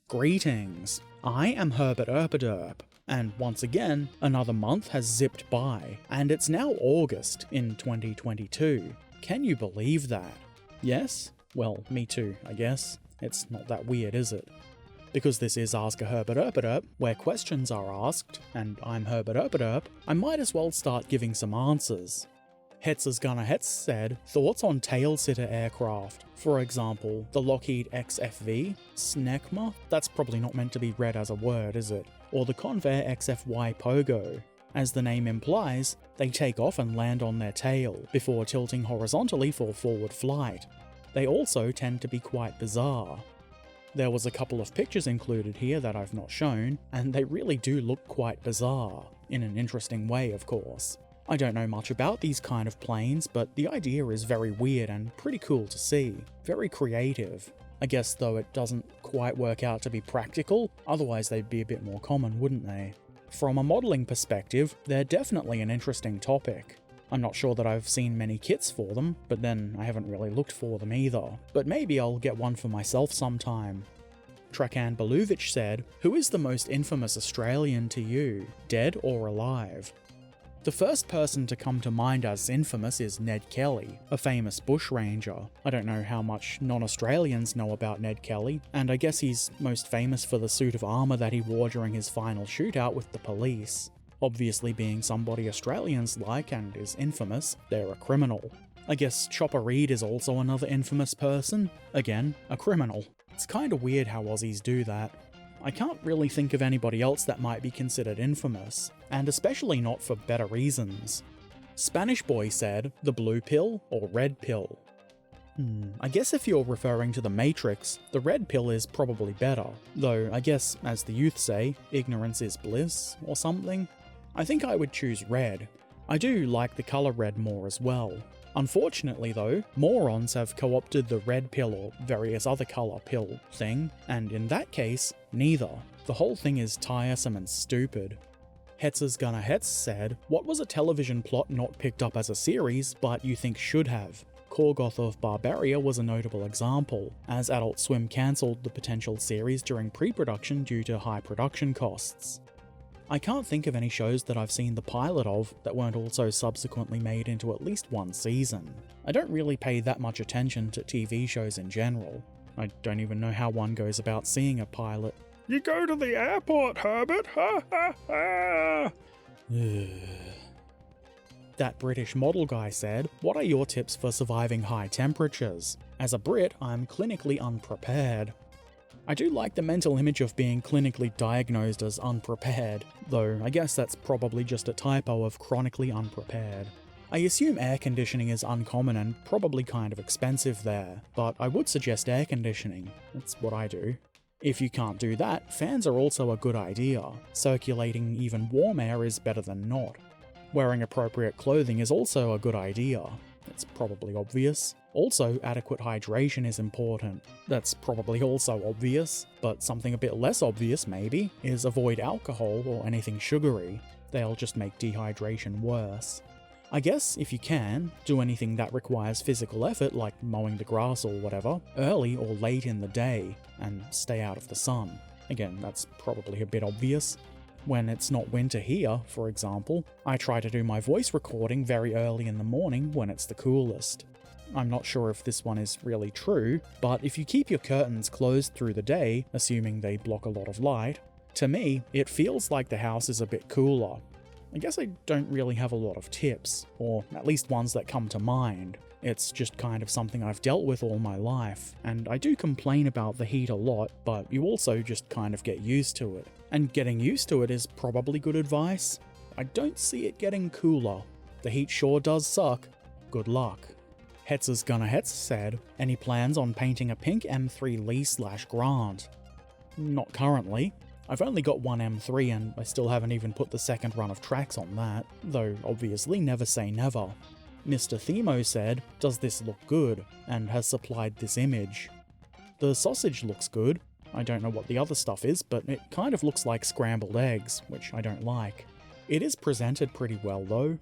Greetings, I am Herbert Erpaderp, and once again, another month has zipped by, and it's now August in 2022. Can you believe that? Yes? Well, me too, I guess. It's not that weird, is it? Because this is Ask a Herbert Erpaderp, where questions are asked, and I'm Herbert Erpaderp, I might as well start giving some answers. Hetz's Gunner Hetz said, thoughts on tail-sitter aircraft. For example, the Lockheed XFV, Snecma, that's probably not meant to be read as a word, is it? Or the Convair XFY Pogo. As the name implies, they take off and land on their tail, before tilting horizontally for forward flight. They also tend to be quite bizarre. There was a couple of pictures included here that I've not shown, and they really do look quite bizarre, in an interesting way of course. I don't know much about these kind of planes, but the idea is very weird and pretty cool to see. Very creative. I guess though it doesn't quite work out to be practical, otherwise they'd be a bit more common, wouldn't they? From a modelling perspective, they're definitely an interesting topic. I'm not sure that I've seen many kits for them, but then I haven't really looked for them either. But maybe I'll get one for myself sometime. Trakan Beluvic said, who is the most infamous Australian to you, dead or alive? The first person to come to mind as infamous is Ned Kelly, a famous bushranger. I don't know how much non-Australians know about Ned Kelly, and I guess he's most famous for the suit of armour that he wore during his final shootout with the police. Obviously being somebody Australians like and is infamous, they're a criminal. I guess Chopper Read is also another infamous person. Again, a criminal. It's kinda weird how Aussies do that. I can't really think of anybody else that might be considered infamous, and especially not for better reasons. Spanish Boy said, the blue pill or red pill? I guess if you're referring to the Matrix, the red pill is probably better, though I guess, as the youth say, ignorance is bliss, or something. I think I would choose red. I do like the colour red more as well. Unfortunately though, morons have co-opted the red pill or various other colour pill thing, and in that case, neither. The whole thing is tiresome and stupid. Hetz's Gunner Hetz said, what was a television plot not picked up as a series, but you think should have? Korgoth of Barbaria was a notable example, as Adult Swim cancelled the potential series during pre-production due to high production costs. I can't think of any shows that I've seen the pilot of that weren't also subsequently made into at least one season. I don't really pay that much attention to TV shows in general. I don't even know how one goes about seeing a pilot. You go to the airport, Herbert! Ha ha ha! That British model guy said, what are your tips for surviving high temperatures? As a Brit, I'm clinically unprepared. I do like the mental image of being clinically diagnosed as unprepared, though I guess that's probably just a typo of chronically unprepared. I assume air conditioning is uncommon and probably kind of expensive there, but I would suggest air conditioning. That's what I do. If you can't do that, fans are also a good idea. Circulating even warm air is better than not. Wearing appropriate clothing is also a good idea. It's probably obvious. Also, adequate hydration is important. That's probably also obvious, but something a bit less obvious, maybe, is avoid alcohol or anything sugary. They'll just make dehydration worse. I guess, if you can, do anything that requires physical effort, like mowing the grass or whatever, early or late in the day, and stay out of the sun. Again, that's probably a bit obvious. When it's not winter here, for example, I try to do my voice recording very early in the morning when it's the coolest. I'm not sure if this one is really true, but if you keep your curtains closed through the day, assuming they block a lot of light, to me, it feels like the house is a bit cooler. I guess I don't really have a lot of tips, or at least ones that come to mind. It's just kind of something I've dealt with all my life, and I do complain about the heat a lot, but you also just kind of get used to it. And getting used to it is probably good advice. I don't see it getting cooler. The heat sure does suck. Good luck. Hetz's Gunner Hetz said, any plans on painting a pink M3 Lee/Grant? Not currently. I've only got one M3 and I still haven't even put the second run of tracks on that, though obviously never say never. Mr. Themo said, does this look good, and has supplied this image. The sausage looks good. I don't know what the other stuff is, but it kind of looks like scrambled eggs, which I don't like. It is presented pretty well though.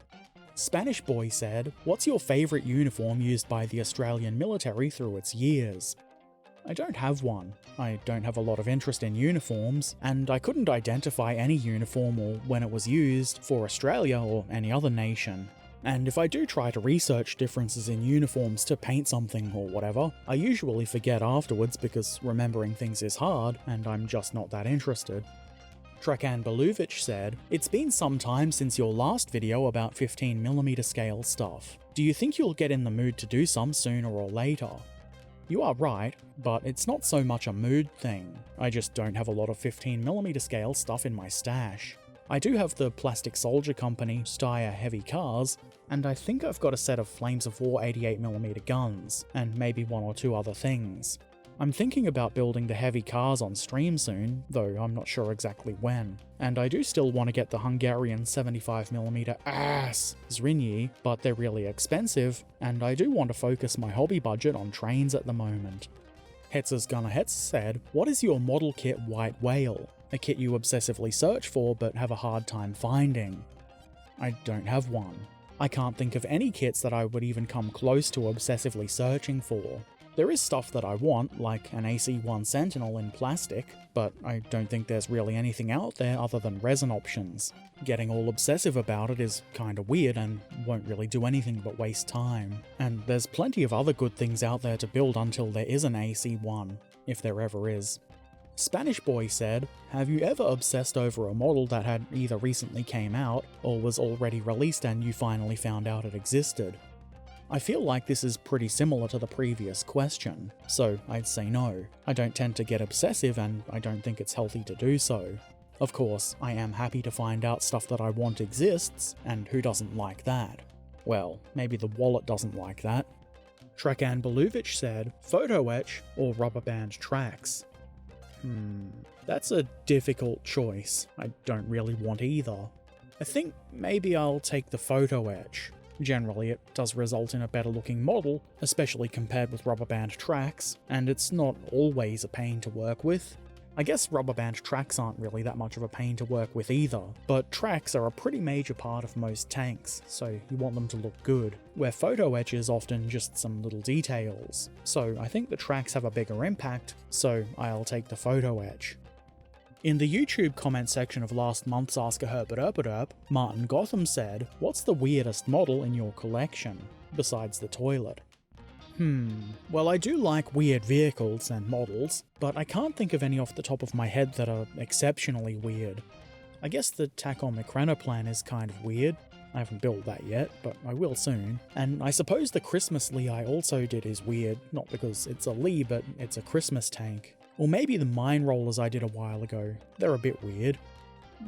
Spanish Boy said, what's your favourite uniform used by the Australian military through its years? I don't have one. I don't have a lot of interest in uniforms, and I couldn't identify any uniform or when it was used for Australia or any other nation. And if I do try to research differences in uniforms to paint something or whatever, I usually forget afterwards because remembering things is hard and I'm just not that interested. Trekan Beluvic said, "It's been some time since your last video about 15mm scale stuff. Do you think you'll get in the mood to do some sooner or later?" You are right, but it's not so much a mood thing. I just don't have a lot of 15mm scale stuff in my stash. I do have the Plastic Soldier Company Steyr heavy cars, and I think I've got a set of Flames of War 88mm guns, and maybe one or two other things. I'm thinking about building the heavy cars on stream soon, though I'm not sure exactly when. And I do still want to get the Hungarian 75mm ass Zrinyi, but they're really expensive, and I do want to focus my hobby budget on trains at the moment. Hetz's Gunner Hetz said, "What is your model kit White Whale? A kit you obsessively search for but have a hard time finding?" I don't have one. I can't think of any kits that I would even come close to obsessively searching for. There is stuff that I want, like an AC-1 Sentinel in plastic, but I don't think there's really anything out there other than resin options. Getting all obsessive about it is kinda weird and won't really do anything but waste time. And there's plenty of other good things out there to build until there is an AC-1, if there ever is. Spanish Boy said, "Have you ever obsessed over a model that had either recently came out or was already released and you finally found out it existed?" I feel like this is pretty similar to the previous question, so I'd say no. I don't tend to get obsessive and I don't think it's healthy to do so. Of course, I am happy to find out stuff that I want exists, and who doesn't like that? Well, maybe the wallet doesn't like that. Trekan Beluvic said, "Photo etch or rubber band tracks?" That's a difficult choice. I don't really want either. I think maybe I'll take the photo etch. Generally, it does result in a better looking model, especially compared with rubber band tracks, and it's not always a pain to work with. I guess rubber band tracks aren't really that much of a pain to work with either, but tracks are a pretty major part of most tanks, so you want them to look good, where photo etch is often just some little details. So I think the tracks have a bigger impact, so I'll take the photo etch. In the YouTube comment section of last month's Ask a Herbert Erpaderp, Martin Gotham said, "What's the weirdest model in your collection, besides the toilet?" Well, I do like weird vehicles and models, but I can't think of any off the top of my head that are exceptionally weird. I guess the Tacon Micranoplan is kind of weird. I haven't built that yet, but I will soon. And I suppose the Christmas Lee I also did is weird, not because it's a Lee, but it's a Christmas tank. Or maybe the mine rollers I did a while ago. They're a bit weird.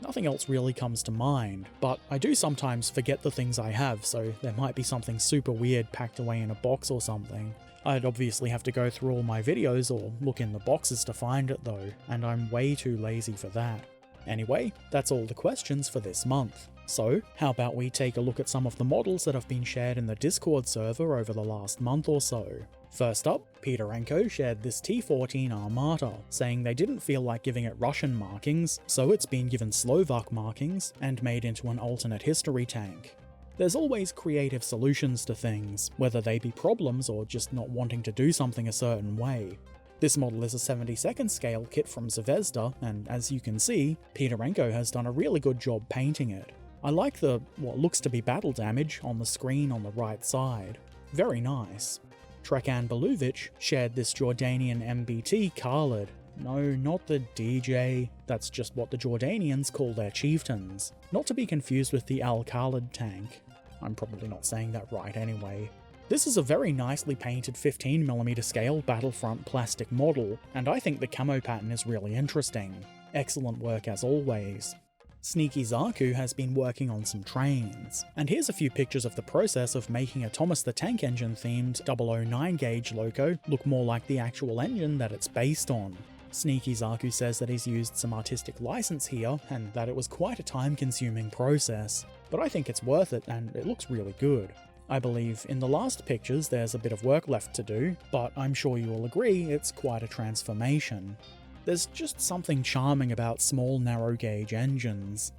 Nothing else really comes to mind, but I do sometimes forget the things I have, so there might be something super weird packed away in a box or something. I'd obviously have to go through all my videos or look in the boxes to find it though, and I'm way too lazy for that. Anyway, that's all the questions for this month. So, how about we take a look at some of the models that have been shared in the Discord server over the last month or so. First up, Peterenko shared this T-14 Armata, saying they didn't feel like giving it Russian markings, so it's been given Slovak markings and made into an alternate history tank. There's always creative solutions to things, whether they be problems or just not wanting to do something a certain way. This model is a 72nd scale kit from Zvezda, and as you can see, Peterenko has done a really good job painting it. I like the, what looks to be battle damage on the screen on the right side. Very nice. Trekan Beluvic shared this Jordanian MBT Khalid. No, not the DJ, that's just what the Jordanians call their chieftains. Not to be confused with the Al-Khalid tank. I'm probably not saying that right anyway. This is a very nicely painted 15mm scale Battlefront plastic model, and I think the camo pattern is really interesting. Excellent work as always. Sneaky Zaku has been working on some trains, and here's a few pictures of the process of making a Thomas the Tank Engine themed 009 gauge Loco look more like the actual engine that it's based on. Sneaky Zaku says that he's used some artistic license here, and that it was quite a time-consuming process, but I think it's worth it and it looks really good. I believe in the last pictures there's a bit of work left to do, but I'm sure you will agree it's quite a transformation. There's just something charming about small narrow gauge engines.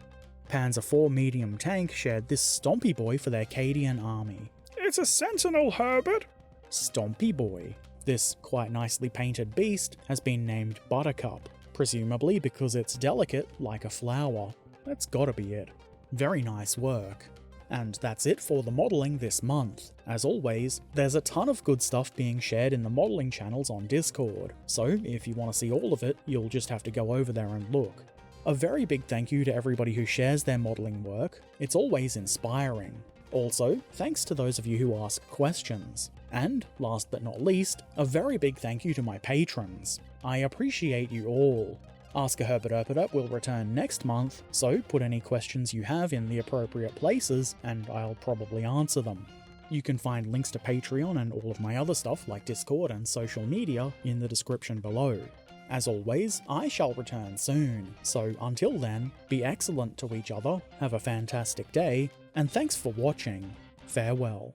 Panzer IV medium tank shared this Stompy Boy for their Cadian army. "It's a Sentinel, Herbert!" Stompy Boy. This quite nicely painted beast has been named Buttercup, presumably because it's delicate like a flower. That's gotta be it. Very nice work. And that's it for the modelling this month. As always, there's a ton of good stuff being shared in the modelling channels on Discord, so if you want to see all of it, you'll just have to go over there and look. A very big thank you to everybody who shares their modelling work. It's always inspiring. Also, thanks to those of you who ask questions. And, last but not least, a very big thank you to my patrons. I appreciate you all. Ask a Herbert Erpaderp will return next month, so put any questions you have in the appropriate places, and I'll probably answer them. You can find links to Patreon and all of my other stuff like Discord and social media in the description below. As always, I shall return soon, so until then, be excellent to each other, have a fantastic day, and thanks for watching. Farewell.